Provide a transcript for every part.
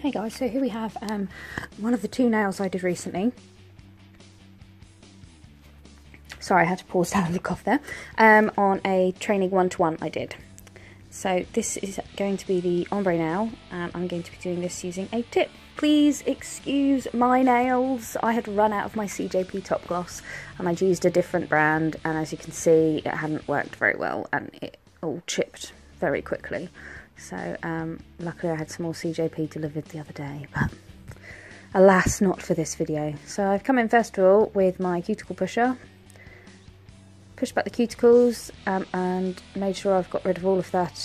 Hey guys, so here we have one of the 2 nails I did recently. Sorry, I had to pause to have a cough there. On a training 1-to-1 I did. So this is going to be the ombre nail, and I'm going to be doing this using a tip. Please excuse my nails. I had run out of my CJP top gloss and I'd used a different brand, and as you can see it hadn't worked very well and it all chipped very quickly. So luckily I had some more CJP delivered the other day, but alas, not for this video. So I've come in first of all with my cuticle pusher, pushed back the cuticles and made sure I've got rid of all of that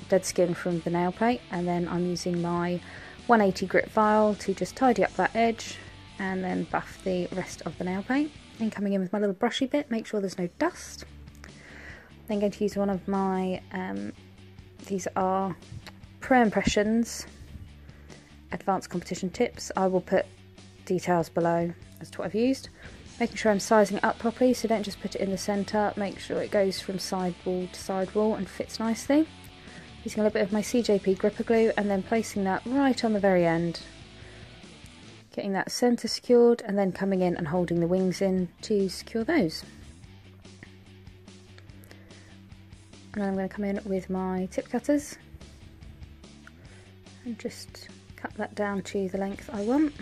dead skin from the nail plate, and then I'm using my 180 grit file to just tidy up that edge and then buff the rest of the nail plate. Then coming in with my little brushy bit, make sure there's no dust. Then going to use one of my these are Pro Impressions Advanced Competition Tips. I will put details below as to what I've used. Making sure I'm sizing it up properly, so don't just put it in the centre, make sure it goes from side wall to side wall and fits nicely. Using a little bit of my CJP gripper glue and then placing that right on the very end. Getting that centre secured and then coming in and holding the wings in to secure those. And then I'm going to come in with my tip cutters and just cut that down to the length I want.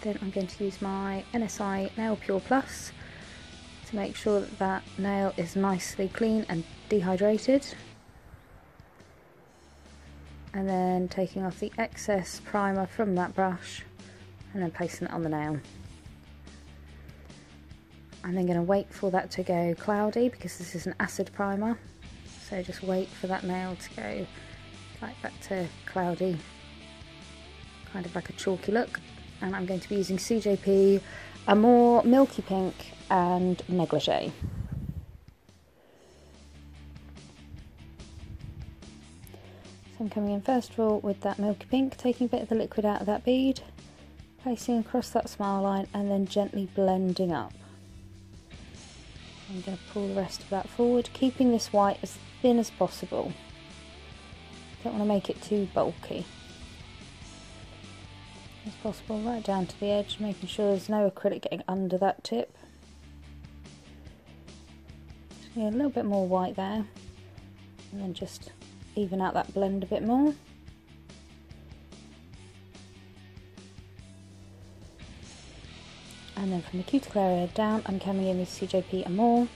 Then I'm going to use my NSI Nail Pure Plus to make sure that that nail is nicely clean and dehydrated. And then taking off the excess primer from that brush and then placing it on the nail. I'm then going to wait for that to go cloudy because this is an acid primer, so just wait for that nail to go like back to cloudy, kind of like a chalky look. And I'm going to be using CJP, Amor, Milky Pink and Negligee. So I'm coming in first of all with that Milky Pink, taking a bit of the liquid out of that bead, placing across that smile line and then gently blending up. I'm going to pull the rest of that forward, keeping this white as thin as possible. Don't want to make it too bulky. As possible, right down to the edge, making sure there's no acrylic getting under that tip. Yeah, a little bit more white there, and then just even out that blend a bit more. And then from the cuticle area down, I'm coming in with CJP Amor,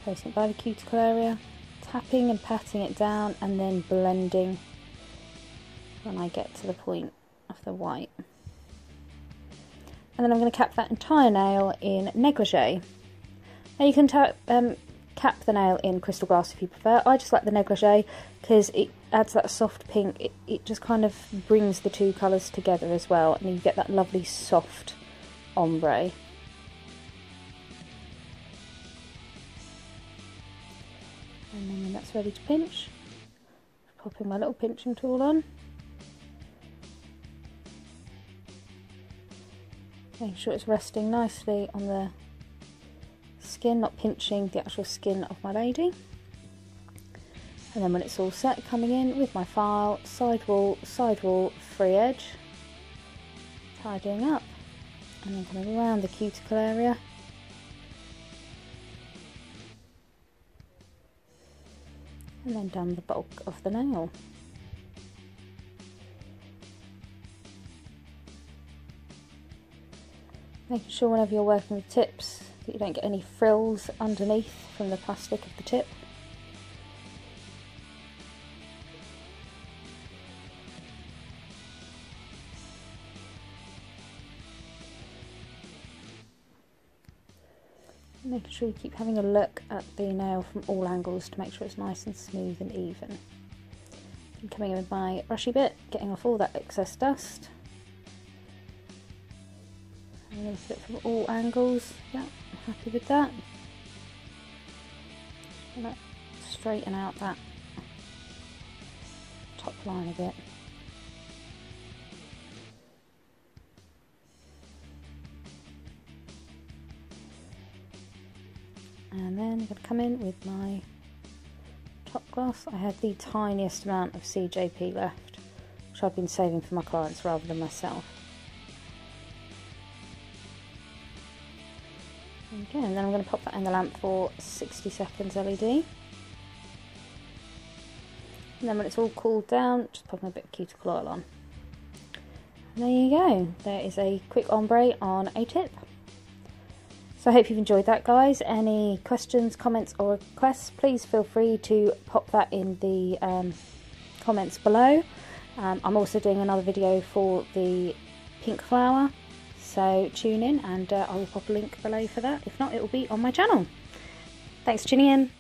placing it by the cuticle area, tapping and patting it down, and then blending when I get to the point of the white. And then I'm going to cap that entire nail in Negligee. Now you can cap the nail in crystal glass if you prefer. I just like the Negligee because it adds that soft pink. It just kind of brings the two colours together as well, and you get that lovely soft ombre. And then when that's ready to pinch, popping my little pinching tool on. Making sure it's resting nicely on the skin, not pinching the actual skin of my lady. And then when it's all set, coming in with my file, side wall, free edge, tidying up, and then coming around the cuticle area. And then down the bulk of the nail. Making sure whenever you're working with tips that you don't get any frills underneath from the plastic of the tip. Making sure you keep having a look at the nail from all angles to make sure it's nice and smooth and even. And coming in with my brushy bit, getting off all that excess dust. I'm going to fit from all angles. Yeah, I'm happy with that. I'm going to straighten out that top line a bit. And then I'm going to come in with my top gloss. I had the tiniest amount of CJP left, which I've been saving for my clients rather than myself. Okay, and then I'm going to pop that in the lamp for 60 seconds LED. And then when it's all cooled down, just pop a bit of cuticle oil on. And there you go. There is a quick ombre on a tip. So I hope you've enjoyed that, guys. Any questions, comments or requests, please feel free to pop that in the comments below. I'm also doing another video for the pink flower, so tune in and I will pop a link below for that. If not, it will be on my channel. Thanks for tuning in.